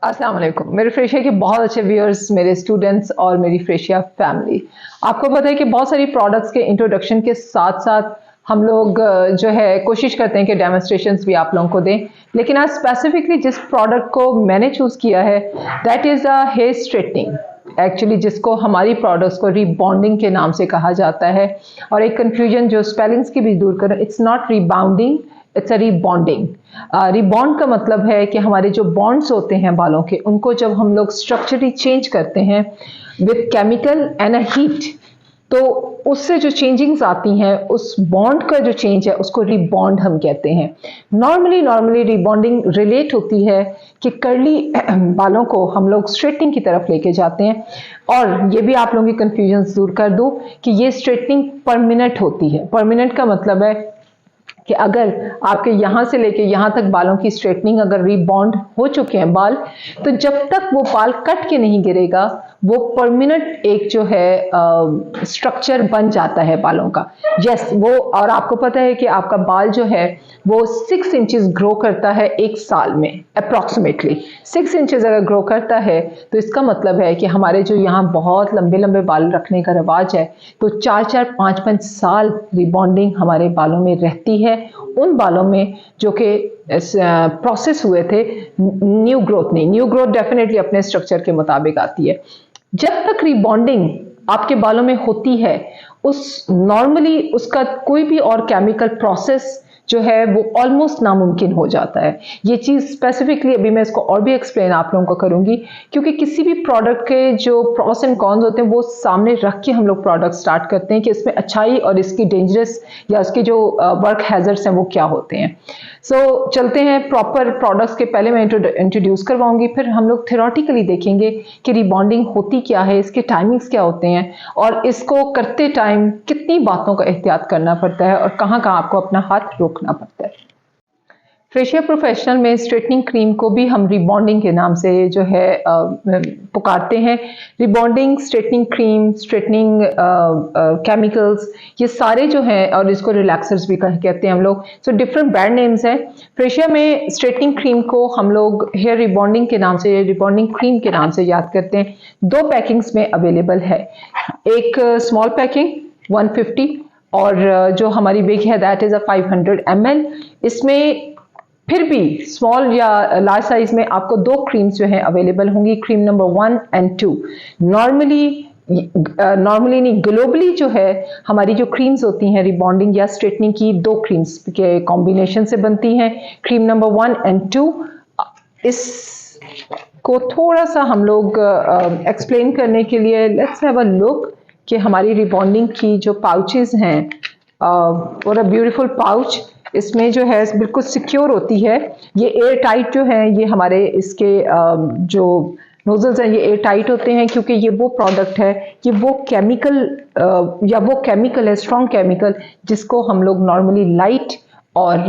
अस्सलाम वालेकुम। मेरे फ्रेशिया के बहुत अच्छे व्यूअर्स, मेरे स्टूडेंट्स और मेरी फ्रेशिया फैमिली। आपको पता है कि बहुत सारी प्रोडक्ट्स के इंट्रोडक्शन के साथ साथ हम लोग जो है कोशिश करते हैं कि डेमोन्स्ट्रेशंस भी आप लोगों को दें, लेकिन आज स्पेसिफिकली जिस प्रोडक्ट को मैंने चूज़ किया है that is a hair straightening, actually जिसको हमारी प्रोडक्ट्स को रीबॉन्डिंग के नाम से कहा जाता है। और एक कन्फ्यूजन जो स्पेलिंग्स की भी दूर करें, it's not rebounding, it's a rebonding. Rebond का मतलब है कि हमारे जो बॉन्ड्स होते हैं बालों के, उनको जब हम लोग स्ट्रक्चरली चेंज करते हैं with chemical and a heat, तो उससे जो चेंजिंग्स आती हैं, उस बॉन्ड का जो चेंज है उसको रिबॉन्ड हम कहते हैं। नॉर्मली रिबॉन्डिंग रिलेट होती है कि कर्ली बालों को हम लोग स्ट्रेटनिंग की तरफ लेके जाते हैं। और ये भी आप लोगों की कन्फ्यूजन दूर कर दूं कि ये स्ट्रेटनिंग परमानेंट होती है। परमानेंट का मतलब है कि अगर आपके यहाँ से लेके यहाँ तक बालों की स्ट्रेटनिंग अगर रीबॉन्ड हो चुके हैं बाल, तो जब तक वो बाल कट के नहीं गिरेगा, वो परमानेंट एक जो है स्ट्रक्चर बन जाता है बालों का। यस, वो, और आपको पता है कि आपका बाल जो है वो 6 इंचेस ग्रो करता है एक साल में, अप्रॉक्सीमेटली 6 इंचेस अगर ग्रो करता है, तो इसका मतलब है कि हमारे जो यहाँ बहुत लंबे लंबे बाल रखने का रिवाज है, तो 4-4, 5-5 साल रिबॉन्डिंग हमारे बालों में रहती है, उन बालों में जो कि प्रोसेस हुए थे न्यू ग्रोथ नहीं। न्यू ग्रोथ डेफिनेटली अपने स्ट्रक्चर के मुताबिक आती है। जब तक रिबॉन्डिंग आपके बालों में होती है, उस नॉर्मली उसका कोई भी और केमिकल प्रोसेस जो है वो ऑलमोस्ट नामुमकिन हो जाता है। ये चीज़ स्पेसिफिकली अभी मैं इसको और भी एक्सप्लेन आप लोगों को करूंगी, क्योंकि किसी भी प्रोडक्ट के जो प्रॉस एंड कॉन्स होते हैं वो सामने रख के हम लोग प्रोडक्ट स्टार्ट करते हैं कि इसमें अच्छाई और इसकी डेंजरस या इसके जो वर्क हैजर्ड्स हैं वो क्या होते हैं। सो चलते हैं प्रॉपर प्रोडक्ट्स के। पहले मैं इंट्रोड्यूस करवाऊंगी, फिर हम लोग थ्योरेटिकली देखेंगे कि रिबॉन्डिंग होती क्या है, इसके टाइमिंग्स क्या होते हैं, और इसको करते टाइम कितनी बातों का एहतियात करना पड़ता है और कहाँ कहाँ आपको अपना हाथ रोकना पड़ता है। फ्रेशिया प्रोफेशनल में स्ट्रेटनिंग क्रीम को भी हम रिबॉन्डिंग के नाम से जो है पुकारते हैं। Rebonding, straightening cream, straightening chemicals, ये सारे जो हैं, और इसको रिलैक्सर्स भी कहते हैं हम लोग। सो डिफरेंट ब्रांड नेम्स हैं। फ्रेशिया में स्ट्रेटनिंग क्रीम को हम लोग हेयर रिबॉन्डिंग के नाम से, रिबॉन्डिंग क्रीम के नाम से याद करते हैं। 2 पैकिंग्स में अवेलेबल है, एक स्मॉल पैकिंग 150 और जो हमारी बिग है दैट इज़ अ 500 ml। इसमें फिर भी स्मॉल या लार्ज साइज में आपको 2 क्रीम्स जो हैं अवेलेबल होंगी, क्रीम नंबर 1 एंड 2। नॉर्मली नहीं, ग्लोबली जो है हमारी जो क्रीम्स होती हैं रिबॉन्डिंग या स्ट्रेटनिंग की, 2 क्रीम्स के कॉम्बिनेशन से बनती हैं, क्रीम नंबर 1 एंड 2। इसको थोड़ा सा हम लोग एक्सप्लेन करने के लिए लेट्स हैव अ लुक कि हमारी रिबॉन्डिंग की जो पाउचेस हैं, और अ ब्यूटीफुल पाउच, इसमें जो है बिल्कुल सिक्योर होती है। ये एयर टाइट जो है, ये हमारे इसके जो नोजल्स हैं ये एयर टाइट होते हैं, क्योंकि ये वो प्रोडक्ट है, ये वो केमिकल या वो केमिकल है, स्ट्रॉन्ग केमिकल, जिसको हम लोग नॉर्मली लाइट और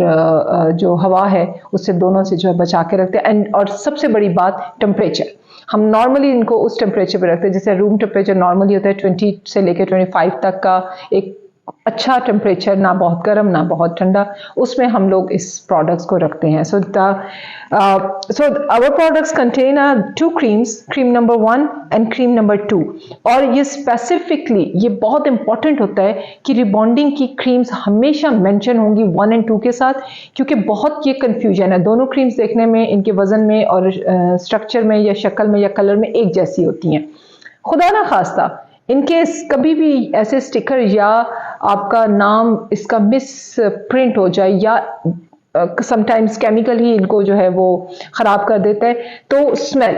जो हवा है उससे दोनों से जो है बचा के रखते हैं। एंड और सबसे बड़ी बात, टेम्परेचर, हम नॉर्मली इनको उस टेम्परेचर पे रखते हैं जैसे रूम टेम्परेचर नॉर्मली होता है 20 से लेकर 25 तक का एक अच्छा टेम्परेचर, ना बहुत गर्म ना बहुत ठंडा, उसमें हम लोग इस प्रोडक्ट्स को रखते हैं। So our products contain 2 creams, cream number 1 and cream number 2। और ये स्पेसिफिकली ये बहुत इंपॉर्टेंट होता है कि रिबॉन्डिंग की क्रीम्स हमेशा मेंशन होंगी 1 एंड 2 के साथ, क्योंकि बहुत ये कंफ्यूजन है। दोनों क्रीम्स देखने में, इनके वजन में और स्ट्रक्चर में या शक्ल में या कलर में एक जैसी होती हैं। खुदा ना खास्ता इनकेस कभी भी ऐसे स्टिकर या आपका नाम इसका मिस प्रिंट हो जाए, या समटाइम्स केमिकल ही इनको जो है वो खराब कर देता है, तो स्मेल,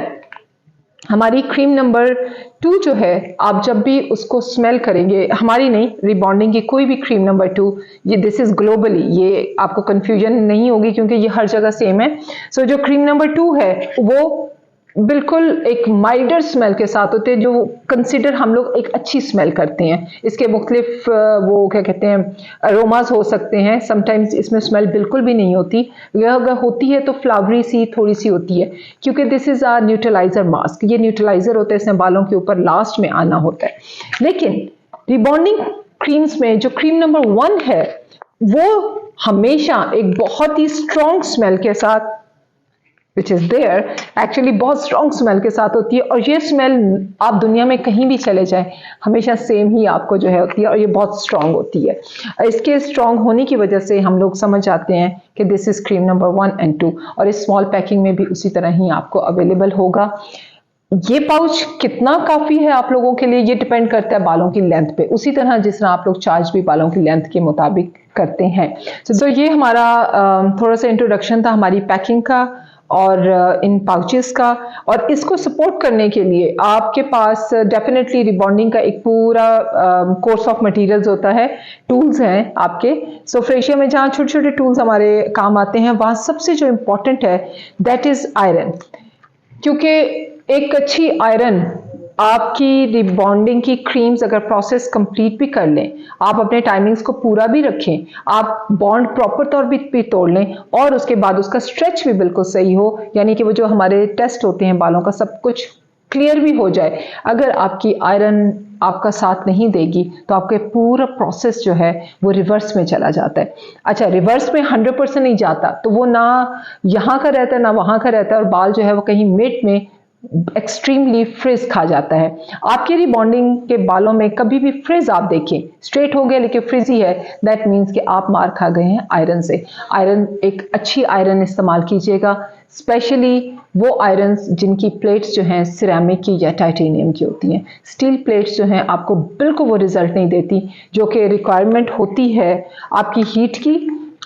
हमारी क्रीम नंबर 2 जो है, आप जब भी उसको स्मेल करेंगे, हमारी नहीं, रिबॉन्डिंग की कोई भी क्रीम नंबर 2, ये दिस इज ग्लोबली, ये आपको कंफ्यूजन नहीं होगी क्योंकि ये हर जगह सेम है। सो जो क्रीम नंबर 2 है वो बिल्कुल एक माइल्डर स्मेल के साथ होते हैं, जो कंसिडर हम लोग एक अच्छी स्मेल करते हैं। इसके मुख्तलिफ वो क्या कहते हैं अरोमाज हो सकते हैं, समटाइम्स इसमें स्मेल बिल्कुल भी नहीं होती, या अगर होती है तो फ्लावरी सी थोड़ी सी होती है, क्योंकि this is a neutralizer mask, ये न्यूट्रलाइजर होता है, इसमें बालों के ऊपर लास्ट में आना होता है। लेकिन रिबॉन्डिंग क्रीम्स में जो क्रीम नंबर 1 है वो हमेशा एक बहुत ही स्ट्रॉन्ग स्मेल के साथ विच इज़ देयर, एक्चुअली बहुत स्ट्रॉन्ग स्मेल के साथ होती है। और ये स्मेल आप दुनिया में कहीं भी चले जाएं हमेशा सेम ही आपको जो है होती है, और ये बहुत स्ट्रॉन्ग होती है। इसके स्ट्रॉन्ग होने की वजह से हम लोग समझ जाते हैं कि this is cream number 1 and 2, और इस स्मॉल पैकिंग में भी उसी तरह ही आपको अवेलेबल होगा। ये पाउच कितना काफ़ी है आप लोगों के लिए, ये डिपेंड करता है बालों की लेंथ पे, उसी तरह जिस तरह आप लोग चार्ज भी बालों की लेंथ के मुताबिक करते हैं। तो ये हमारा थोड़ा सा इंट्रोडक्शन था हमारी पैकिंग का और इन पाउचेस का। और इसको सपोर्ट करने के लिए आपके पास डेफिनेटली रिबॉन्डिंग का एक पूरा कोर्स ऑफ मटेरियल्स होता है, टूल्स हैं आपके। सो फ्रेशिया में जहाँ छोटे छोटे टूल्स हमारे काम आते हैं, वहाँ सबसे जो इम्पोर्टेंट है दैट इज़ आयरन। क्योंकि एक अच्छी आयरन आपकी रिबॉन्डिंग की क्रीम्स अगर प्रोसेस कंप्लीट भी कर लें, आप अपने टाइमिंग्स को पूरा भी रखें, आप बॉन्ड प्रॉपर तौर भी तोड़ लें, और उसके बाद उसका स्ट्रेच भी बिल्कुल सही हो, यानी कि वो जो हमारे टेस्ट होते हैं बालों का सब कुछ क्लियर भी हो जाए, अगर आपकी आयरन आपका साथ नहीं देगी तो आपके पूरा प्रोसेस जो है वो रिवर्स में चला जाता है। अच्छा, रिवर्स में 100% नहीं जाता, तो वो ना यहाँ का रहता है ना वहाँ का रहता है, और बाल जो है वो कहीं मिड में एक्सट्रीमली फ्रिज खा जाता है। आपके रिबॉन्डिंग के बालों में कभी भी फ्रिज आप देखें स्ट्रेट हो गया लेकिन फ्रिजी है, दैट मीन्स कि आप मार खा गए हैं आयरन से। आयरन, एक अच्छी आयरन इस्तेमाल कीजिएगा, स्पेशली वो आयरन जिनकी प्लेट्स जो हैं सिरेमिक की या टाइटेनियम की होती हैं। स्टील प्लेट्स जो हैं आपको बिल्कुल वो रिजल्ट नहीं देती जो कि रिक्वायरमेंट होती है आपकी हीट की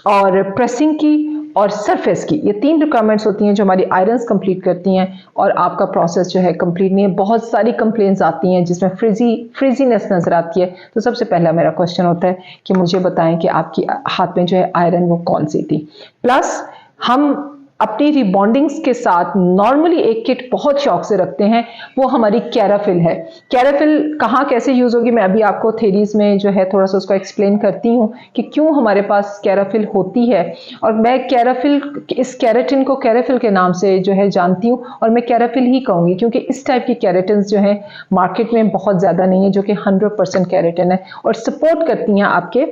और प्रेसिंग की और सरफेस की। ये 3 रिक्वायरमेंट्स होती हैं जो हमारी आयरन्स कंप्लीट करती हैं, और आपका प्रोसेस जो है कंप्लीट नहीं है। बहुत सारी कंप्लेंट्स आती हैं जिसमें फ्रिजीनेस नजर आती है। तो सबसे पहला मेरा क्वेश्चन होता है कि मुझे बताएं कि आपकी हाथ में जो है आयरन वो कौन सी थी। प्लस हम अपनी रिबॉन्डिंग्स के साथ नॉर्मली एक किट बहुत शौक से रखते हैं, वो हमारी कैराफिल है। कैराफिल कहाँ कैसे यूज होगी मैं अभी आपको थेरीज में जो है थोड़ा सा उसको एक्सप्लेन करती हूँ कि क्यों हमारे पास कैराफिल होती है। और मैं कैराफिल, इस कैरेटिन को कैराफिल के नाम से जो है जानती हूँ, और मैं कैराफिल ही कहूँगी क्योंकि इस टाइप की कैरेटिन जो है मार्केट में बहुत ज़्यादा नहीं है, जो कि 100% कैरेटिन है और सपोर्ट करती हैं आपके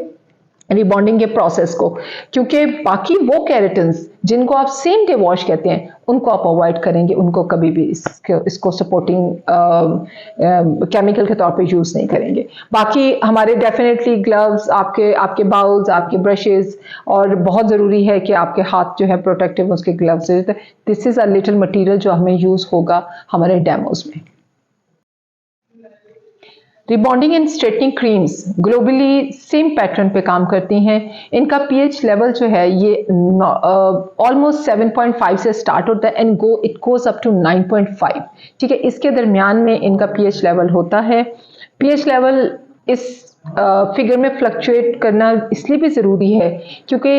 रिबॉन्डिंग के प्रोसेस को। क्योंकि बाकी वो कैरेटिन्स जिनको आप सेम डे वॉश कहते हैं उनको आप अवॉइड करेंगे, उनको कभी भी इसको सपोर्टिंग केमिकल के तौर पे यूज़ नहीं करेंगे। बाकी हमारे डेफिनेटली ग्लव्स, आपके बाउल्स, आपके ब्रशेस, और बहुत ज़रूरी है कि आपके हाथ जो है प्रोटेक्टिव उसके gloves. This is a little material जो हमें यूज़ होगा हमारे डेमोज में। Rebonding and straightening creams globally same pattern पे काम करती हैं। इनका पीएच लेवल जो है ये ऑलमोस्ट 7.5 से स्टार्ट होता है and it goes up to 9.5। ठीक है, इसके दरमियान में इनका पीएच लेवल होता है। पीएच लेवल इस फिगर में फ्लक्चुएट करना इसलिए भी ज़रूरी है क्योंकि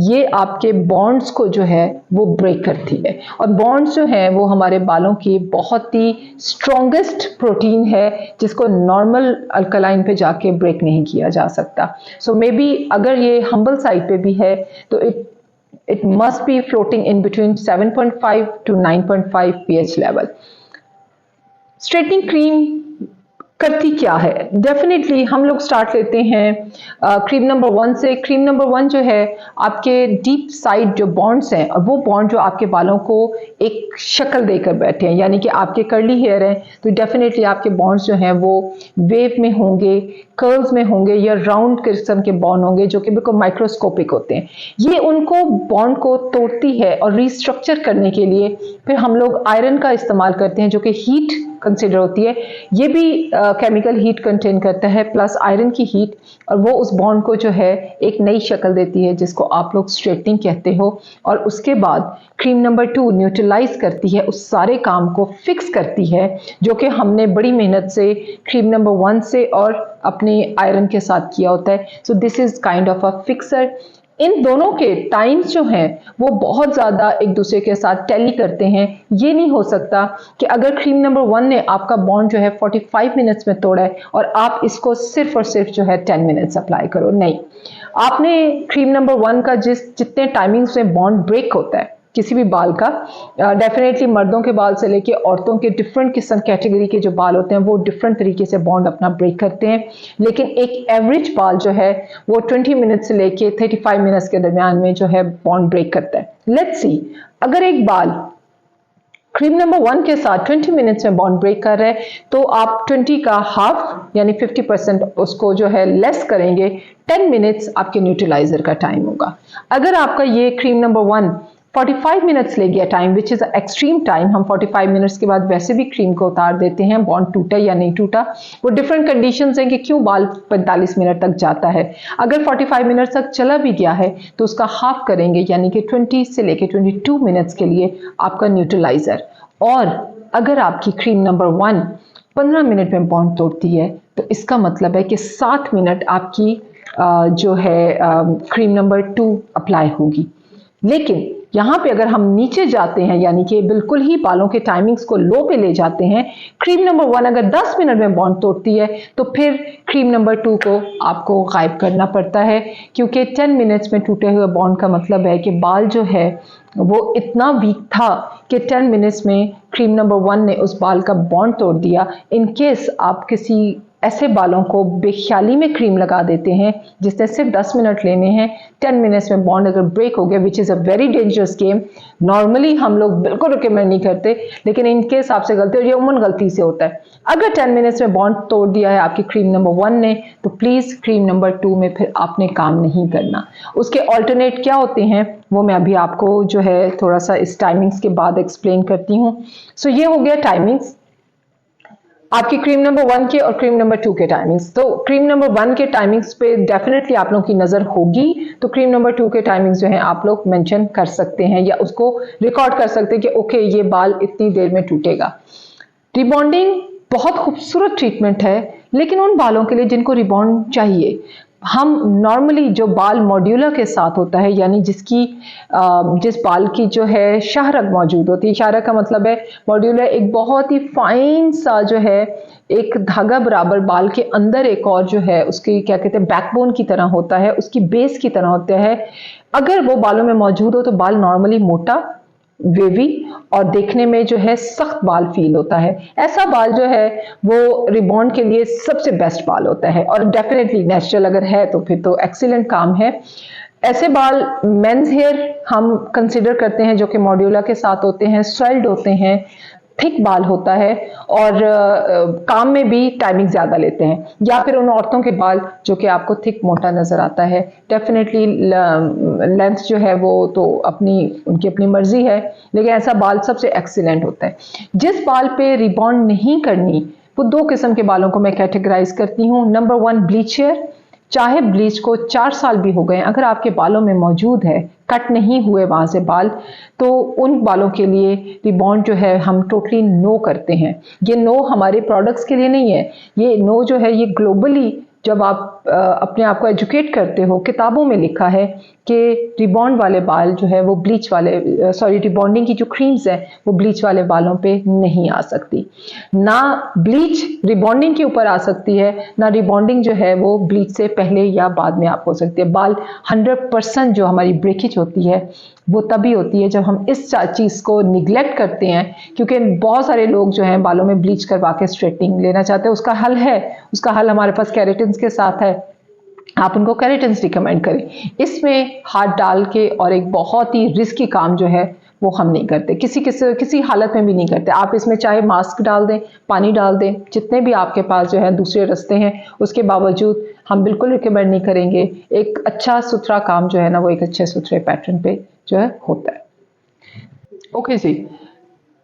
ये आपके बॉन्ड्स को जो है वो ब्रेक करती है, और बॉन्ड्स जो हैं वो हमारे बालों की बहुत ही स्ट्रॉन्गेस्ट प्रोटीन है जिसको नॉर्मल अल्कलाइन पे जाके ब्रेक नहीं किया जा सकता। सो मे बी अगर ये हम्बल साइड पे भी है तो it must be floating in between 7.5 to 9.5 pH level. Straightening cream करती क्या है? डेफिनेटली हम लोग स्टार्ट लेते हैं क्रीम नंबर 1 से। क्रीम नंबर 1 जो है आपके डीप साइड जो बॉन्ड्स हैं, और वो बॉन्ड जो आपके बालों को एक शक्ल देकर बैठे हैं, यानी कि आपके कर्ली हेयर हैं तो डेफिनेटली आपके बॉन्ड्स जो हैं वो वेव में होंगे, कर्ल्स में होंगे, या राउंड किस्म के बॉन्ड होंगे जो कि बिल्कुल माइक्रोस्कोपिक होते हैं। ये उनको बॉन्ड को तोड़ती है, और रिस्ट्रक्चर करने के लिए फिर हम लोग आयरन का इस्तेमाल करते हैं जो कि हीट कंसिडर होती है। ये भी केमिकल हीट कंटेन करता है प्लस आयरन की हीट, और वो उस बॉन्ड को जो है एक नई शक्ल देती है जिसको आप लोग स्ट्रेटनिंग कहते हो। और उसके बाद क्रीम नंबर 2 न्यूट्रलाइज करती है, उस सारे काम को फिक्स करती है जो कि हमने बड़ी मेहनत से क्रीम नंबर 1 से और अपने आयरन के साथ किया होता है। So this is kind of a fixer. इन दोनों के टाइम्स जो हैं वो बहुत ज़्यादा एक दूसरे के साथ टैली करते हैं। ये नहीं हो सकता कि अगर क्रीम नंबर 1 ने आपका बॉन्ड जो है 45 मिनट्स में तोड़ा है और आप इसको सिर्फ और सिर्फ जो है 10 मिनट्स अप्लाई करो। नहीं, आपने क्रीम नंबर 1 का जितने टाइमिंग्स में बॉन्ड ब्रेक होता है किसी भी बाल का, डेफिनेटली मर्दों के बाल से लेके औरतों के डिफरेंट किस्म कैटेगरी के जो बाल होते हैं वो डिफरेंट तरीके से बॉन्ड अपना ब्रेक करते हैं, लेकिन एक एवरेज बाल जो है वो 20 मिनट से लेके 35 मिनट्स के दरमियान में जो है बॉन्ड ब्रेक करता है। लेट्स सी, अगर एक बाल क्रीम नंबर 1 के साथ 20 मिनट्स में बॉन्ड ब्रेक कर रहे हैं, तो आप 20 का हाफ यानी 50% उसको जो है लेस करेंगे, 10 मिनट्स आपके न्यूट्रलाइजर का टाइम होगा। अगर आपका ये क्रीम नंबर 1 45 मिनट्स ले गया time, which is extreme time, हम 45 मिनट्स के बाद वैसे भी क्रीम को उतार देते हैं, बॉन्ड टूटा या नहीं टूटा, वो डिफरेंट कंडीशंस हैं कि क्यों बाल 45 मिनट तक जाता है। अगर 45 मिनट तक चला भी गया है तो उसका हाफ करेंगे, यानी कि 20 से लेके 22 मिनट्स के लिए आपका न्यूट्रलाइजर। और अगर आपकी क्रीम नंबर 1 15 मिनट में बॉन्ड तोड़ती है तो इसका मतलब है कि 7 मिनट आपकी जो है क्रीम नंबर 2 अप्लाई होगी। लेकिन यहाँ पे अगर हम नीचे जाते हैं, यानी कि बिल्कुल ही बालों के टाइमिंग्स को लो पे ले जाते हैं, क्रीम नंबर 1 अगर 10 मिनट में बॉन्ड तोड़ती है तो फिर क्रीम नंबर 2 को आपको गायब करना पड़ता है, क्योंकि 10 मिनट्स में टूटे हुए बॉन्ड का मतलब है कि बाल जो है वो इतना वीक था कि 10 मिनट्स में क्रीम नंबर 1 ने उस बाल का बॉन्ड तोड़ दिया। इन केस आप किसी ऐसे बालों को बेख्याली में क्रीम लगा देते हैं जिसने सिर्फ 10 मिनट लेने हैं, 10 मिनट्स में बॉन्ड अगर ब्रेक हो गया, which is a very dangerous game, normally हम लोग बिल्कुल रिकमेंड नहीं करते, लेकिन इन केस आपसे गलती और ये उमूमन गलती से होता है। अगर 10 मिनट्स में बॉन्ड तोड़ दिया है आपकी क्रीम नंबर 1 ने, तो प्लीज़ क्रीम नंबर 2 में फिर आपने काम नहीं करना। उसके ऑल्टरनेट क्या होते हैं वो मैं अभी आपको जो है थोड़ा सा इस टाइमिंग्स के बाद एक्सप्लेन करती हूँ। सो ये हो गया टाइमिंग्स आपकी क्रीम नंबर 1 के और क्रीम नंबर 2 के टाइमिंग्स। तो क्रीम नंबर 1 के टाइमिंग्स पे डेफिनेटली आप लोगों की नज़र होगी, तो क्रीम नंबर 2 के टाइमिंग्स जो हैं आप लोग मेंशन कर सकते हैं या उसको रिकॉर्ड कर सकते हैं कि ओके ये बाल इतनी देर में टूटेगा। रिबॉन्डिंग बहुत खूबसूरत ट्रीटमेंट है, लेकिन उन बालों के लिए जिनको रिबॉन्ड चाहिए, हम नॉर्मली जो बाल मॉड्यूला के साथ होता है, यानी जिस बाल की जो है शाहरग मौजूद होती है, शाहरग का मतलब है मॉड्यूला एक बहुत ही फाइन सा जो है एक धागा बराबर बाल के अंदर एक और जो है उसकी क्या कहते हैं बैकबोन की तरह होता है, उसकी बेस की तरह होता है। अगर वो बालों में मौजूद हो तो बाल नॉर्मली मोटा, वेवी और देखने में जो है सख्त बाल फील होता है। ऐसा बाल जो है वो रिबॉन्ड के लिए सबसे बेस्ट बाल होता है, और डेफिनेटली नेचुरल अगर है तो फिर तो एक्सीलेंट काम है। ऐसे बाल मेंस हेयर हम कंसिडर करते हैं जो कि मॉड्यूला के साथ होते हैं, स्वेल्ड होते हैं, थिक बाल होता है और काम में भी टाइमिंग ज़्यादा लेते हैं। या फिर उन औरतों के बाल जो कि आपको थिक मोटा नज़र आता है, डेफिनेटली लेंथ जो है वो तो उनकी अपनी मर्जी है, लेकिन ऐसा बाल सबसे एक्सीलेंट होता है। जिस बाल पे रिबॉन्ड नहीं करनी, वो 2 किस्म के बालों को मैं कैटेगराइज करती हूँ। नंबर 1 ब्लीच हेयर, चाहे ब्लीच को 4 साल भी हो गए, अगर आपके बालों में मौजूद है, कट नहीं हुए वहां से बाल, तो उन बालों के लिए रिबॉन्ड जो है हम टोटली नो करते हैं। ये नो हमारे प्रोडक्ट्स के लिए नहीं है, ये नो जो है ये ग्लोबली जब आप अपने आप को एजुकेट करते हो, किताबों में लिखा है कि रिबॉन्ड वाले बाल जो है वो ब्लीच वाले रिबॉन्डिंग की जो क्रीम्स है वो ब्लीच वाले बालों पे नहीं आ सकती। ना ब्लीच रिबॉन्डिंग के ऊपर आ सकती है, ना रिबॉन्डिंग जो है वो ब्लीच से पहले या बाद में आप हो सकती है। बाल 100% जो हमारी ब्रेकेज होती है वो तभी होती है जब हम इस चीज़ को निगलेक्ट करते हैं, क्योंकि बहुत सारे लोग जो हैं बालों में ब्लीच करवा के स्ट्रेटनिंग लेना चाहते हैं। उसका हल है, उसका हल हमारे पास केराटिन्स के साथ है, आप उनको केराटिन्स रिकमेंड करें। इसमें हाथ डाल के और एक बहुत ही रिस्की काम जो है वो हम नहीं करते, किसी हालत में भी नहीं करते। आप इसमें चाहे मास्क डाल दें, पानी डाल दें, जितने भी आपके पास जो है दूसरे रास्ते हैं, उसके बावजूद हम बिल्कुल रिकमेंड नहीं करेंगे। एक अच्छा सुथरा काम जो है ना वो एक अच्छे सुथरे पैटर्न पे जो है होता है। ओके जी,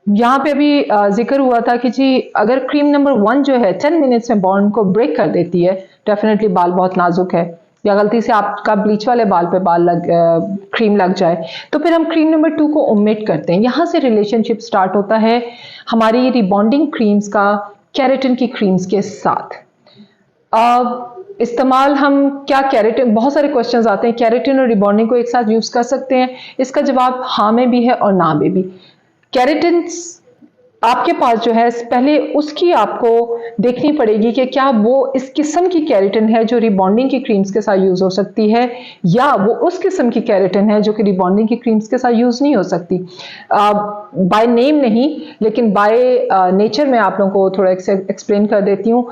यहाँ पे अभी जिक्र हुआ था कि जी अगर क्रीम नंबर 1 जो है 10 मिनट्स में बॉन्ड को ब्रेक कर देती है, डेफिनेटली बाल बहुत नाजुक है, या गलती से आपका ब्लीच वाले बाल पे क्रीम लग जाए, तो फिर हम क्रीम नंबर 2 को ओमिट करते हैं। यहाँ से रिलेशनशिप स्टार्ट होता है हमारी रिबॉन्डिंग क्रीम्स का केराटिन की क्रीम्स के साथ। इस्तेमाल हम क्या केराटिन, बहुत सारे क्वेश्चंस आते हैं, केराटिन और रिबॉन्डिंग को एक साथ यूज कर सकते हैं? इसका जवाब हाँ में भी है और ना में भी। केराटिन आपके पास जो है पहले उसकी आपको देखनी पड़ेगी कि क्या वो इस किस्म की केराटिन है जो रिबॉन्डिंग की क्रीम्स के साथ यूज हो सकती है, या वो उस किस्म की केराटिन है जो कि रिबॉन्डिंग की क्रीम्स के साथ यूज नहीं हो सकती। बाय नेम नहीं, लेकिन बाय नेचर में आप लोगों को थोड़ा एक्सप्लेन कर देती हूँ।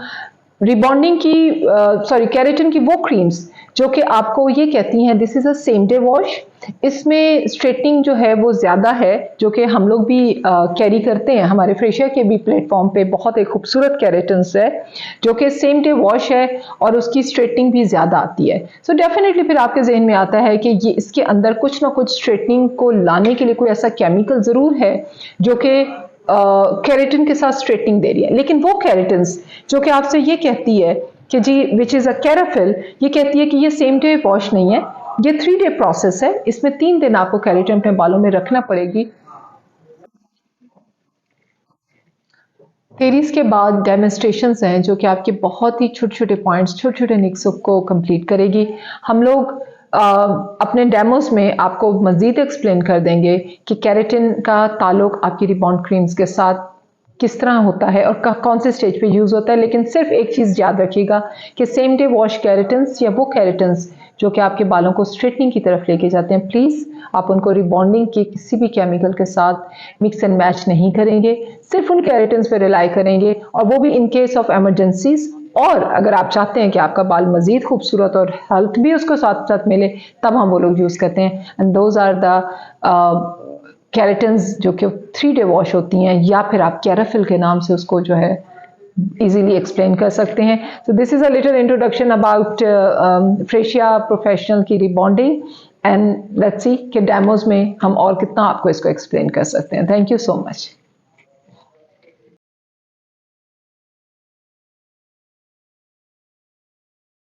रिबॉन्डिंग की केराटिन की वो क्रीम्स जो कि आपको ये कहती हैं this is a same day wash. इसमें स्ट्रेटनिंग जो है वो ज़्यादा है, जो कि हम लोग भी कैरी करते हैं, हमारे फ्रेशिया के भी प्लेटफॉर्म पे बहुत एक खूबसूरत केराटिन्स है जो कि सेम डे वॉश है और उसकी स्ट्रेटनिंग भी ज़्यादा आती है। सो डेफिनेटली फिर आपके जहन में आता है कि ये इसके अंदर कुछ ना कुछ स्ट्रेटनिंग को लाने के लिए कोई ऐसा केमिकल ज़रूर है जो कि केराटिन के साथ स्ट्रेटनिंग दे रही है। लेकिन वो केराटिन्स जो कि आपसे ये कहती है कि जी विच इज़ अ कैराफिल, ये कहती है कि ये सेम डे वॉश नहीं है, ये 3 डे प्रोसेस है, इसमें 3 दिन आपको केराटिन अपने बालों में रखना पड़ेगी। सीरीज के बाद डेमोन्स्ट्रेशंस हैं जो कि आपके बहुत ही छोटे छोटे पॉइंट्स, छोटे छोटे निक्सों को कंप्लीट करेगी। हम लोग अपने डेमोस में आपको मजीद एक्सप्लेन कर देंगे कि केराटिन का ताल्लुक आपकी रिबॉन्ड क्रीम्स के साथ किस तरह होता है और कौन से स्टेज पे यूज़ होता है। लेकिन सिर्फ एक चीज़ याद रखिएगा कि सेम डे वॉश केराटिन्स या वो केराटिन्स जो कि आपके बालों को स्ट्रेटनिंग की तरफ लेके जाते हैं, प्लीज़ आप उनको रिबॉन्डिंग के किसी भी केमिकल के साथ मिक्स एंड मैच नहीं करेंगे, सिर्फ उन केराटिन्स पे रिलाई करेंगे, और वो भी इन केस ऑफ एमरजेंसीज। और अगर आप चाहते हैं कि आपका बाल मजीद खूबसूरत और हेल्थ भी उसको साथ साथ मिले, तब हम वो लोग यूज़ करते हैं। एंड दोज आर द केराटिन्स जो कि 3 डे वॉश होती हैं, या फिर आप कैराफिल के नाम से उसको जो है इजीली एक्सप्लेन कर सकते हैं। So this is a little introduction about Freshia professional की रिबॉन्डिंग, एंड लेट्स सी कि डेमोज में हम और कितना आपको इसको एक्सप्लेन कर सकते हैं। Thank you so much.